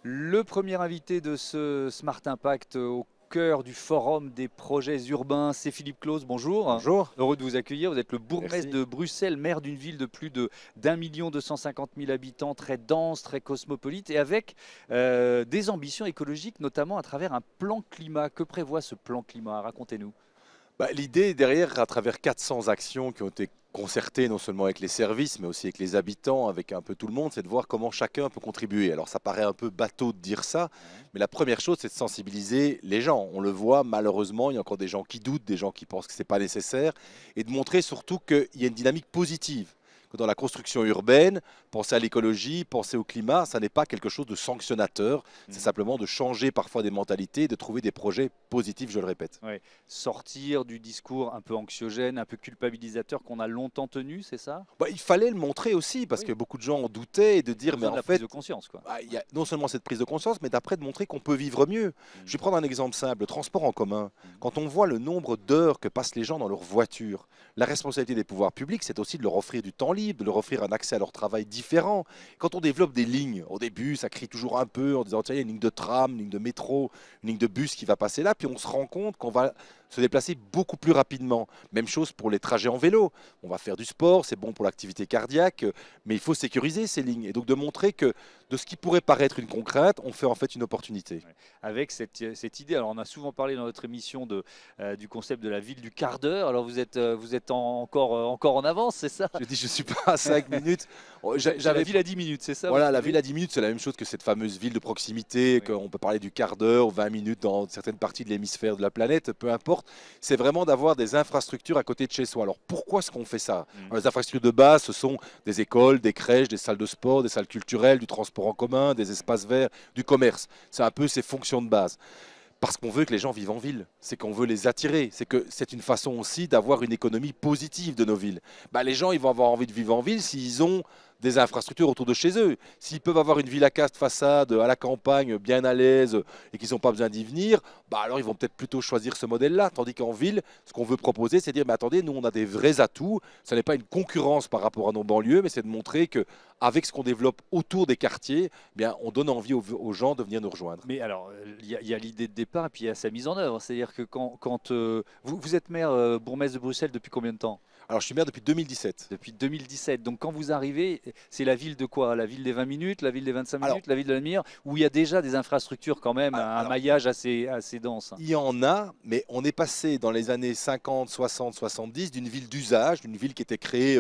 Le premier invité de ce Smart Impact au cœur du forum des projets urbains, c'est Philippe Claus. Bonjour. Bonjour, Heureux de vous accueillir. Vous êtes le bourgmestre merci. de Bruxelles, maire d'une ville de plus de d'1 250 000 habitants, très dense, très cosmopolite et avec des ambitions écologiques, notamment à travers un plan climat. Que prévoit ce plan climat? Racontez-nous. L'idée derrière, à travers 400 actions qui ont été concertées non seulement avec les services, mais aussi avec les habitants, avec un peu tout le monde, c'est de voir comment chacun peut contribuer. Alors ça paraît un peu bateau de dire ça, Ouais. mais la première chose, c'est de sensibiliser les gens. On le voit, malheureusement, il y a encore des gens qui doutent, des gens qui pensent que ce n'est pas nécessaire, et de montrer surtout qu'il y a une dynamique positive. Que dans la construction urbaine, penser à l'écologie, penser au climat, ça n'est pas quelque chose de sanctionnateur, c'est Mhm. simplement de changer parfois des mentalités, de trouver des projets positifs, je le répète. Ouais. Sortir du discours un peu anxiogène, un peu culpabilisateur qu'on a longtemps tenu, c'est ça? Il fallait le montrer aussi parce que Oui. beaucoup de gens en doutaient et de Il y a dire mais besoin de en la prise fait de conscience, quoi. il y a non seulement cette prise de conscience mais d'après de montrer qu'on peut vivre mieux. Je Mhm. vais prendre un exemple simple, le transport en commun. Mhm. Quand on voit le nombre d'heures que passent les gens dans leur voiture, la responsabilité des pouvoirs publics c'est aussi de leur offrir du temps libre, de leur offrir un accès à leur travail différent. Quand on développe des lignes, au début ça crie toujours un peu en disant tiens il y a une ligne de tram, une ligne de métro, une ligne de bus qui va passer là, puis on se rend compte qu'on va se déplacer beaucoup plus rapidement. Même chose pour les trajets en vélo. On va faire du sport, c'est bon pour l'activité cardiaque, mais il faut sécuriser ces lignes. Et donc de montrer que de ce qui pourrait paraître une contrainte, on fait en fait une opportunité. Ouais. Avec cette idée, alors on a souvent parlé dans notre émission du concept de la ville du quart d'heure. Alors encore en avance, c'est ça? Je dis, je ne suis pas à 5 minutes. Oh, C'est la J'avais ville à 10 minutes, c'est ça Voilà, votre la idée? ville à 10 minutes, c'est la même chose que cette fameuse ville de proximité, Oui. qu'on peut parler du quart d'heure, 20 minutes dans certaines parties de l'hémisphère de la planète, peu importe. C'est vraiment d'avoir des infrastructures à côté de chez soi. Alors pourquoi est-ce qu'on fait ça? Mm. Alors, les infrastructures de base, ce sont des écoles, des crèches, des salles de sport, des salles culturelles, du transport en commun, des espaces verts, du commerce. C'est un peu ces fonctions de base. Parce qu'on veut que les gens vivent en ville, c'est qu'on veut les attirer, c'est que c'est une façon aussi d'avoir une économie positive de nos villes. Les gens, ils vont avoir envie de vivre en ville s'ils ont des infrastructures autour de chez eux. S'ils peuvent avoir une villa caste façade à la campagne, bien à l'aise et qu'ils n'ont pas besoin d'y venir, alors ils vont peut-être plutôt choisir ce modèle-là. Tandis qu'en ville, ce qu'on veut proposer, c'est de dire, mais attendez, nous on a des vrais atouts. Ce n'est pas une concurrence par rapport à nos banlieues, mais c'est de montrer que avec ce qu'on développe autour des quartiers, on donne envie aux gens de venir nous rejoindre. Mais alors, il y a l'idée de départ et puis il y a sa mise en œuvre. C'est-à-dire que vous êtes maire bourgmestre de Bruxelles depuis combien de temps? Alors je suis maire depuis 2017. Depuis 2017. Donc quand vous arrivez, c'est la ville de quoi? La ville des 20 minutes, la ville des 25 Alors, minutes, la ville de la demi-heure, où il y a déjà des infrastructures quand même, un alors maillage assez dense. il y en a, mais on est passé dans les années 50, 60, 70 d'une ville d'usage, d'une ville qui était créée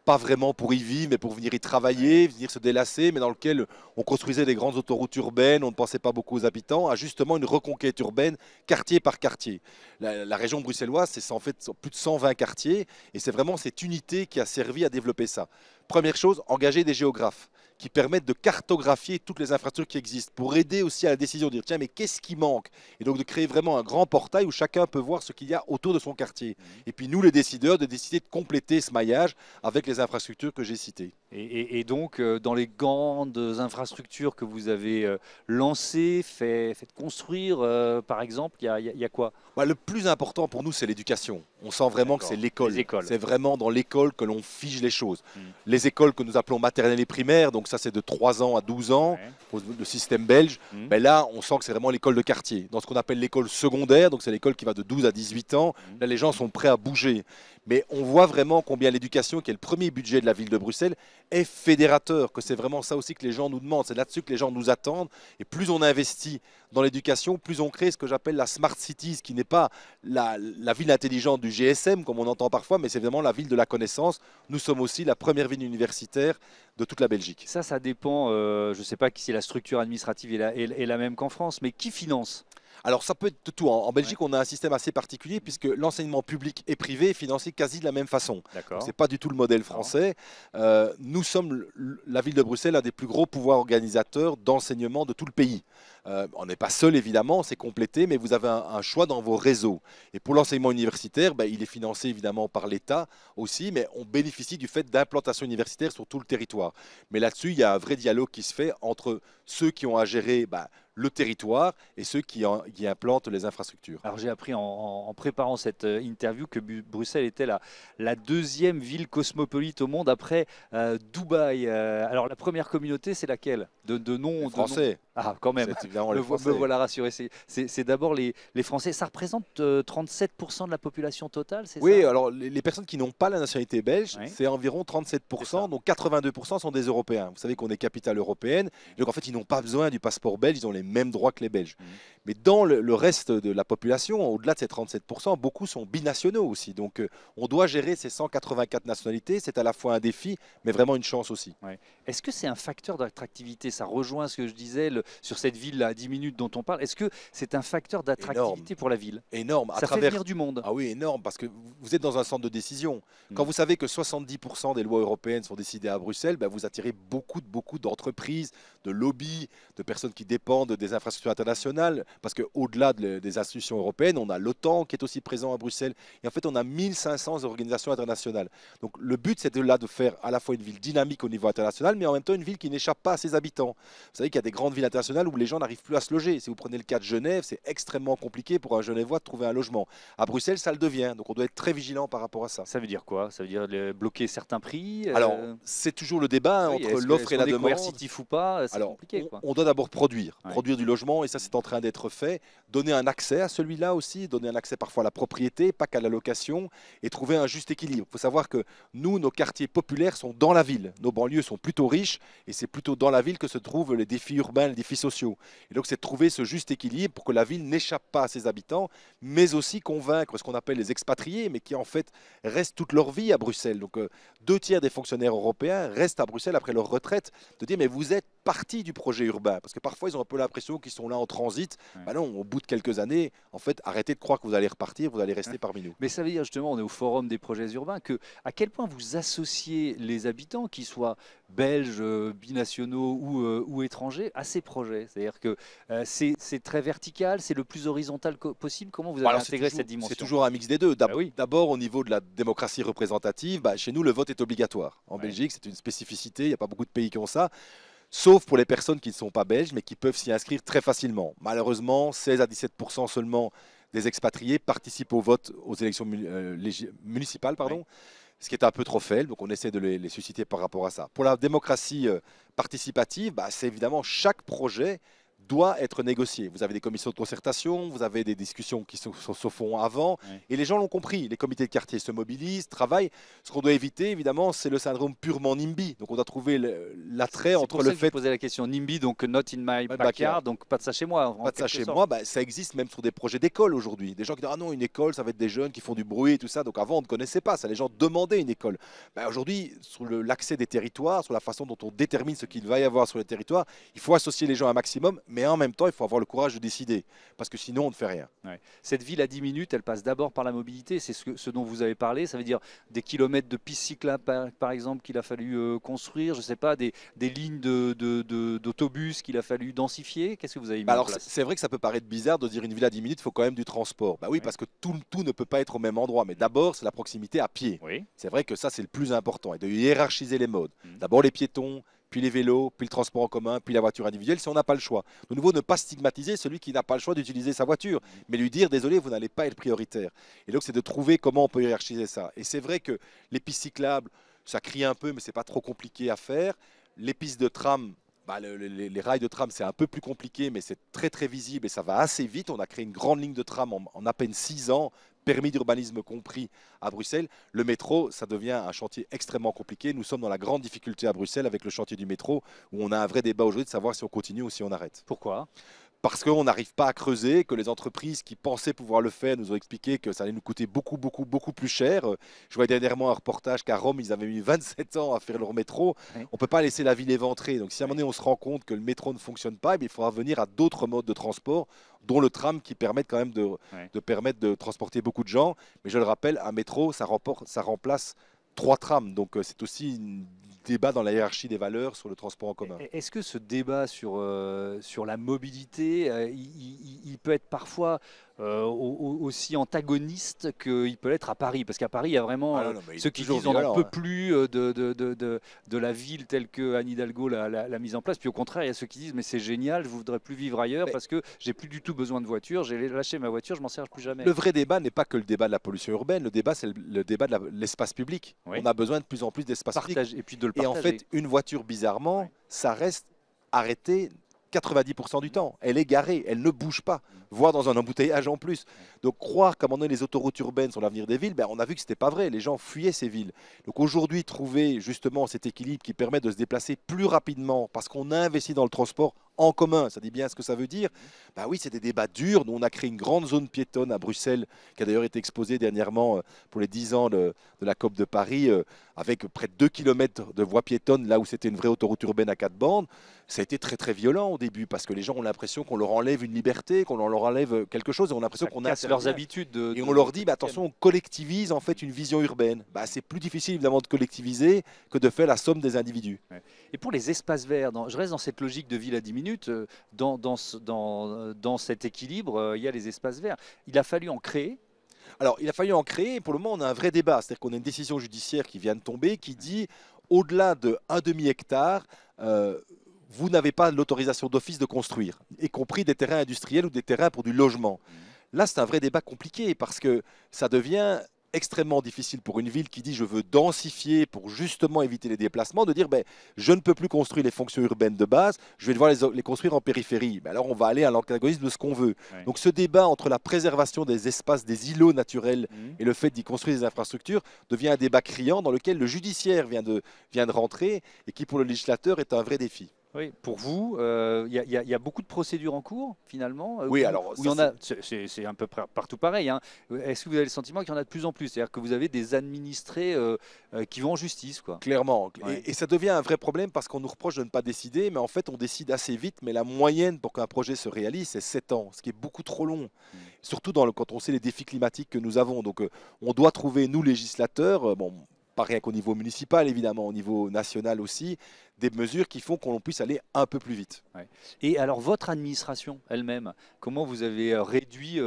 pas vraiment pour y vivre, mais pour venir y Ouais. travailler, venir se délasser, mais dans lequel on construisait des grandes autoroutes urbaines, on ne pensait pas beaucoup aux habitants, à justement une reconquête urbaine, quartier par quartier. La région bruxelloise, c'est en fait plus de 120 quartiers, et c'est vraiment cette unité qui a servi à développer ça. Première chose, engager des géographes qui permettent de cartographier toutes les infrastructures qui existent pour aider aussi à la décision de dire tiens mais qu'est-ce qui manque, et donc de créer vraiment un grand portail où chacun peut voir ce qu'il y a autour de son quartier, Mhm. et puis nous les décideurs de décider de compléter ce maillage avec les infrastructures que j'ai citées. Et donc, dans les grandes infrastructures que vous avez lancées, faites construire, par exemple, il y a quoi? Le plus important pour nous, c'est l'éducation. On sent vraiment que c'est D'accord. Les l'école. écoles. C'est vraiment dans l'école que l'on fige les choses. Mhm. Les écoles que nous appelons maternelles et primaires, donc ça c'est de 3 ans à 12 ans, Ouais. pour le système belge, Mhm. là on sent que c'est vraiment l'école de quartier. Dans ce qu'on appelle l'école secondaire, donc c'est l'école qui va de 12 à 18 ans, Mhm. là les gens sont prêts à bouger. Mais on voit vraiment combien l'éducation, qui est le premier budget de la ville de Bruxelles, est fédérateur, que c'est vraiment ça aussi que les gens nous demandent, c'est là-dessus que les gens nous attendent. Et plus on investit dans l'éducation, plus on crée ce que j'appelle la Smart Cities, qui n'est pas la ville intelligente du GSM, comme on entend parfois, mais c'est vraiment la ville de la connaissance. Nous sommes aussi la première ville universitaire de toute la Belgique. Ça dépend, je ne sais pas si la structure administrative est la même qu'en France, mais qui finance? Alors ça peut être de tout. En Ouais. Belgique, on a un système assez particulier puisque l'enseignement public et privé est financé quasi de la même façon. Donc ce D'accord. n'est pas du tout le modèle Non. français. Nous sommes, la ville de Bruxelles, un des plus gros pouvoirs organisateurs d'enseignement de tout le pays. On n'est pas seul évidemment, c'est complété, mais vous avez un choix dans vos réseaux. Et pour l'enseignement universitaire, il est financé évidemment par l'État aussi, mais on bénéficie du fait d'implantation universitaire sur tout le territoire. Mais là-dessus, il y a un vrai dialogue qui se fait entre ceux qui ont à gérer le territoire et ceux qui implantent les infrastructures. Alors j'ai appris en préparant cette interview que Bruxelles était la deuxième ville cosmopolite au monde après Dubaï. Alors la première communauté, c'est laquelle? Les De nom. Français, Ah, quand même, C'est évidemment me, les me Français. voilà rassuré. C'est d'abord les Français. Ça représente 37% de la population totale, c'est Oui, ça? alors les personnes qui n'ont pas la nationalité belge, Oui, c'est environ c'est ça. 37%, donc 82% sont des Européens. Vous savez qu'on est capitale européenne, donc en fait ils n'ont pas besoin du passeport belge, ils ont les mêmes droits que les Belges. Mhm. Mais dans le reste de la population, au-delà de ces 37%, beaucoup sont binationaux aussi. Donc on doit gérer ces 184 nationalités, c'est à la fois un défi, mais vraiment une chance aussi. Ouais. Est-ce que c'est un facteur d'attractivité? Ça rejoint ce que je disais sur cette ville à 10 minutes dont on parle. Est-ce que c'est un facteur Énorme. d'attractivité pour la ville? Énorme. À Ça fait travers. venir du monde. Ah oui, énorme, parce que vous êtes dans un centre de décision. Quand Mm. vous savez que 70% des lois européennes sont décidées à Bruxelles, ben vous attirez beaucoup d'entreprises, de lobbies, de personnes qui dépendent des infrastructures internationales, parce qu'au-delà des institutions européennes, on a l'OTAN qui est aussi présent à Bruxelles, et en fait on a 1500 organisations internationales. Donc le but c'est de faire à la fois une ville dynamique au niveau international, mais en même temps une ville qui n'échappe pas à ses habitants. Vous savez qu'il y a des grandes villes internationales où les gens n'arrivent plus à se loger. Si vous prenez le cas de Genève, c'est extrêmement compliqué pour un Genevois de trouver un logement. À Bruxelles, ça le devient. Donc on doit être très vigilant par rapport à ça. Ça veut dire quoi? Ça veut dire bloquer certains prix? Alors, c'est toujours le débat Oui, entre est-ce l'offre et la qu'on est demande. coercitif ou pas? C'est Alors, compliqué, quoi. on doit d'abord produire, Ouais. produire du logement, et ça c'est en train d'être fait. Donner un accès à celui-là aussi, donner un accès parfois à la propriété, pas qu'à la location, et trouver un juste équilibre. Il faut savoir que nous, nos quartiers populaires sont dans la ville. Nos banlieues sont plutôt riches, et c'est plutôt dans la ville que se trouvent les défis urbains, les défis sociaux. Et donc c'est de trouver ce juste équilibre pour que la ville n'échappe pas à ses habitants, mais aussi convaincre ce qu'on appelle les expatriés, mais qui en fait restent toute leur vie à Bruxelles. Donc 2 tiers des fonctionnaires européens restent à Bruxelles après leur retraite, de dire mais vous êtes partie du projet urbain, parce que parfois ils ont un peu l'impression qu'ils sont là en transit. Ouais. Bah non, au bout de quelques années, en fait, arrêtez de croire que vous allez repartir, vous allez rester parmi nous. Mais ça veut dire justement, on est au forum des projets urbains, que à quel point vous associez les habitants, qu'ils soient belges, binationaux ou étrangers, à ces projets. C'est-à-dire que c'est très vertical, c'est le plus horizontal possible. Comment vous avez Alors, intégré cette dimension? c'est toujours un mix des deux. Bah oui. D'abord, au niveau de la démocratie représentative, bah, chez nous, le vote est obligatoire. En Ouais. Belgique, c'est une spécificité, il n'y a pas beaucoup de pays qui ont ça. Sauf pour les personnes qui ne sont pas belges, mais qui peuvent s'y inscrire très facilement. Malheureusement, 16 à 17% seulement des expatriés participent au vote aux élections municipales, Ouais. ce qui est un peu trop faible, donc on essaie de les susciter par rapport à ça. Pour la démocratie participative, bah, c'est évidemment chaque projet doit être négocié. Vous avez des commissions de concertation, vous avez des discussions qui se font avant, Ouais. et les gens l'ont compris. Les comités de quartier se mobilisent, travaillent. Ce qu'on doit éviter, évidemment, c'est le syndrome purement NIMBY. Donc on doit trouver l'attrait C'est entre pour ça le que je fait posais la question NIMBY, donc not in my Pas de backyard, backyard. donc pas de ça chez moi. En Pas de ça quelque chez sorte. moi, bah, ça existe même sur des projets d'école aujourd'hui. Des gens qui disent ah non, une école, ça va être des jeunes qui font du bruit et tout ça. Donc avant, on ne connaissait pas ça. Les gens demandaient une école. Bah, aujourd'hui, sur l'accès des territoires, sur la façon dont on détermine ce qu'il va y avoir sur les territoires, il faut associer les gens un maximum, mais en même temps, il faut avoir le courage de décider. Parce que sinon, on ne fait rien. Ouais. Cette ville à 10 minutes, elle passe d'abord par la mobilité, c'est ce dont vous avez parlé, ça veut dire des kilomètres de pistes cyclables par exemple qu'il a fallu construire, je ne sais pas, des lignes d'autobus qu'il a fallu densifier, qu'est-ce que vous avez mis Bah en alors, place? c'est vrai que ça peut paraître bizarre de dire une ville à 10 minutes, il faut quand même du transport. Bah oui, Ouais. parce que tout ne peut pas être au même endroit. Mais d'abord, c'est la proximité à pied. Oui. C'est vrai que ça, c'est le plus important. Et de hiérarchiser les modes. Mhm. D'abord les piétons, puis les vélos, puis le transport en commun, puis la voiture individuelle, si on n'a pas le choix. De nouveau, ne pas stigmatiser celui qui n'a pas le choix d'utiliser sa voiture, mais lui dire, désolé, vous n'allez pas être prioritaire. Et donc, c'est de trouver comment on peut hiérarchiser ça. Et c'est vrai que les pistes cyclables, ça crie un peu, mais c'est pas trop compliqué à faire. Les pistes de tram, bah, les rails de tram, c'est un peu plus compliqué, mais c'est très visible et ça va assez vite. On a créé une grande ligne de tram en à peine 6 ans, permis d'urbanisme compris à Bruxelles. Le métro, ça devient un chantier extrêmement compliqué. Nous sommes dans la grande difficulté à Bruxelles avec le chantier du métro, où on a un vrai débat aujourd'hui de savoir si on continue ou si on arrête. Pourquoi? Parce qu'on n'arrive pas à creuser, que les entreprises qui pensaient pouvoir le faire nous ont expliqué que ça allait nous coûter beaucoup plus cher. Je voyais dernièrement un reportage qu'à Rome, ils avaient mis 27 ans à faire leur métro. Oui. On ne peut pas laisser la ville éventrée. Donc si à un moment donné on se rend compte que le métro ne fonctionne pas, eh bien, il faudra venir à d'autres modes de transport, dont le tram qui permettent quand même de permettre de transporter beaucoup de gens. Mais je le rappelle, un métro, ça remplace 3 trams. Donc c'est aussi un débat dans la hiérarchie des valeurs sur le transport en commun. Est-ce que ce débat sur la mobilité, il peut être parfois aussi antagoniste qu'il peut l'être à Paris? Parce qu'à Paris, il y a vraiment Ah non, non, mais il est ceux qui toujours disent on n'en violent, peut hein. plus de la ville telle que Anne Hidalgo l'a mise en place. Puis au contraire, il y a ceux qui disent mais c'est génial, je voudrais plus vivre ailleurs Mais parce que j'ai plus du tout besoin de voiture, j'ai lâché ma voiture, je m'en sers plus jamais. le vrai débat n'est pas que le débat de la pollution urbaine, le débat c'est le débat de l'espace public. Oui. On a besoin de plus en plus d'espace public. Partage, et puis de le Et en partager. fait, une voiture, bizarrement, Ouais. ça reste arrêté 90% du temps. Elle est garée, elle ne bouge pas, voire dans un embouteillage en plus. Donc croire qu'à un moment donné, les autoroutes urbaines sont l'avenir des villes, ben, on a vu que ce n'était pas vrai. Les gens fuyaient ces villes. Donc aujourd'hui, trouver justement cet équilibre qui permet de se déplacer plus rapidement parce qu'on a investi dans le transport en commun, ça dit bien ce que ça veut dire. Ben oui, c'est des débats durs. Nous, on a créé une grande zone piétonne à Bruxelles, qui a d'ailleurs été exposée dernièrement pour les 10 ans de la COP de Paris, avec près de 2 km de voies piétonnes, là où c'était une vraie autoroute urbaine à 4 bandes. Ça a été très très violent au début, parce que les gens ont l'impression qu'on leur enlève une liberté, qu'on leur enlève quelque chose, et on a l'impression qu'on casse leurs habitudes. Et on leur dit, bah, attention, on collectivise en fait une vision urbaine. Bah, c'est plus difficile évidemment de collectiviser que de faire la somme des individus. Ouais. Et pour les espaces verts, je reste dans cette logique de ville à 10 minutes, dans cet équilibre, il y a les espaces verts. Il a fallu en créer. Alors, il a fallu en créer, et pour le moment, on a un vrai débat. C'est-à-dire qu'on a une décision judiciaire qui vient de tomber, qui dit, au-delà de 1,5 hectare, vous n'avez pas l'autorisation d'office de construire, y compris des terrains industriels ou des terrains pour du logement. Là, c'est un vrai débat compliqué, parce que ça devient extrêmement difficile pour une ville qui dit je veux densifier pour justement éviter les déplacements, de dire ben, je ne peux plus construire les fonctions urbaines de base, je vais devoir les construire en périphérie. Ben alors on va aller à l'antagonisme de ce qu'on veut. Ouais. Donc ce débat entre la préservation des espaces, des îlots naturels et le fait d'y construire des infrastructures devient un débat criant dans lequel le judiciaire vient de rentrer et qui pour le législateur est un vrai défi. Oui, pour vous, il y a beaucoup de procédures en cours, finalement. Oui, alors où il y en a, c'est un peu partout pareil. Hein. Est-ce que vous avez le sentiment qu'il y en a de plus en plus? C'est-à-dire que vous avez des administrés qui vont en justice, quoi. Clairement. Ouais. Et ça devient un vrai problème parce qu'on nous reproche de ne pas décider, mais en fait, on décide assez vite. Mais la moyenne pour qu'un projet se réalise, c'est 7 ans, ce qui est beaucoup trop long. Surtout quand on sait les défis climatiques que nous avons. Donc, on doit trouver, nous, législateurs, bon, pas rien qu'au niveau municipal, évidemment, au niveau national aussi, des mesures qui font qu'on puisse aller un peu plus vite. Ouais. Et alors, votre administration elle-même, comment vous avez réduit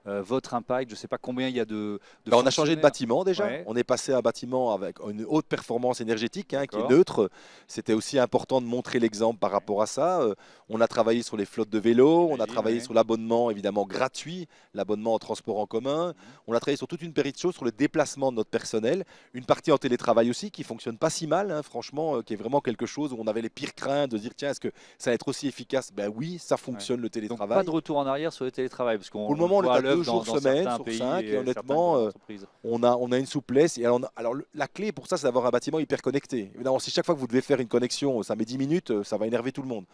votre impact? Je ne sais pas combien il y a de Ben, on a changé de bâtiment déjà. Ouais. On est passé à un bâtiment avec une haute performance énergétique qui est D'accord. neutre. C'était aussi important de montrer l'exemple par rapport à ça. On a travaillé sur les flottes de vélos, on a travaillé sur l'abonnement évidemment gratuit, l'abonnement en transport en commun. On a travaillé sur toute une série de choses, sur le déplacement de notre personnel. Une partie en télétravail aussi qui fonctionne pas si mal, franchement, qui est vraiment quelque chose où on avait les pires craintes de dire tiens, est-ce que ça va être aussi efficace? Ben oui, ça fonctionne le Donc, télétravail. pas de retour en arrière sur le télétravail, parce qu'on Pour le moment, on est voit à à 2 l'œuvre jours dans semaine certains sur pays 5 et certaines honnêtement, entreprises. on a une souplesse. Et alors, la clé pour ça, c'est d'avoir un bâtiment hyper connecté. Évidemment, si chaque fois que vous devez faire une connexion, ça met 10 minutes, ça va énerver tout le monde.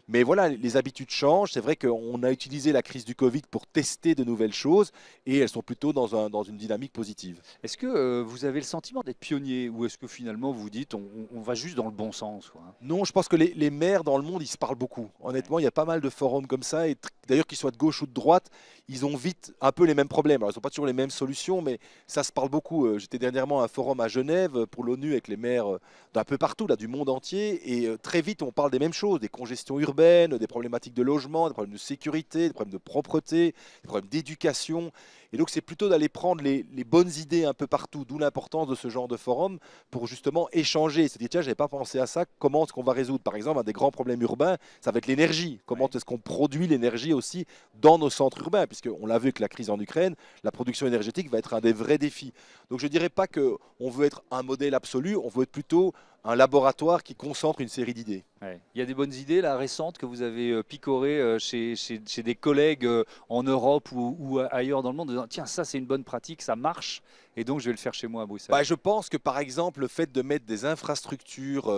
Mais voilà, les habitudes changent. C'est vrai qu'on a utilisé la crise du Covid pour tester de nouvelles choses et elles sont plutôt dans une dynamique positive. Est-ce que vous avez le sentiment d'être pionnier, ou est-ce que finalement vous vous dites on va juste dans le bon sens, quoi? Non, je pense que les maires dans le monde, ils se parlent beaucoup. Honnêtement, il y a pas mal de forums comme ça. Et d'ailleurs, qu'ils soient de gauche ou de droite, ils ont vite un peu les mêmes problèmes. Alors, ils n'ont pas toujours les mêmes solutions, mais ça se parle beaucoup. J'étais dernièrement à un forum à Genève pour l'ONU avec les maires d'un peu partout, là, du monde entier. Et très vite, on parle des mêmes choses, des congestions urbaines, des problématiques de logement, des problèmes de sécurité, des problèmes de propreté, des problèmes d'éducation. Et donc, c'est plutôt d'aller prendre les bonnes idées un peu partout, d'où l'importance de ce genre de forum pour justement échanger. Se dire, tiens, je n'avais pas pensé à ça, comment est-ce qu'on va résoudre? Par exemple, un des grands problèmes urbains, ça va être l'énergie. Comment est-ce qu'on produit l'énergie aussi dans nos centres urbains? Puisqu'on l'a vu avec la crise en Ukraine, la production énergétique va être un des vrais défis. Donc, je ne dirais pas qu'on veut être un modèle absolu, on veut être plutôt un laboratoire qui concentre une série d'idées. Ouais. Il y a des bonnes idées là, récentes que vous avez picorées chez des collègues en Europe ou ailleurs dans le monde, en disant tiens, ça c'est une bonne pratique, ça marche, et donc je vais le faire chez moi à Bruxelles. Bah, je pense que par exemple, le fait de mettre des infrastructures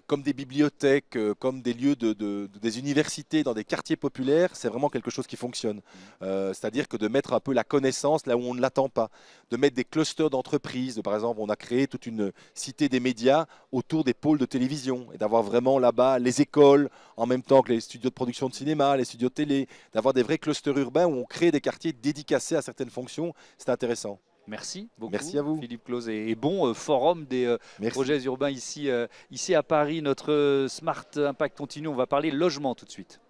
comme des bibliothèques, comme des lieux des universités dans des quartiers populaires, c'est vraiment quelque chose qui fonctionne. C'est-à-dire que de mettre un peu la connaissance là où on ne l'attend pas, de mettre des clusters d'entreprises. Par exemple, on a créé toute une cité des médias autour des pôles de télévision et d'avoir vraiment là-bas les écoles, en même temps que les studios de production de cinéma, les studios de télé, d'avoir des vrais clusters urbains où on crée des quartiers dédicacés à certaines fonctions. C'est intéressant. Merci beaucoup, Merci à vous. Philippe Claus, et bon forum des projets urbains ici à Paris. Notre Smart Impact continue. On va parler logement tout de suite.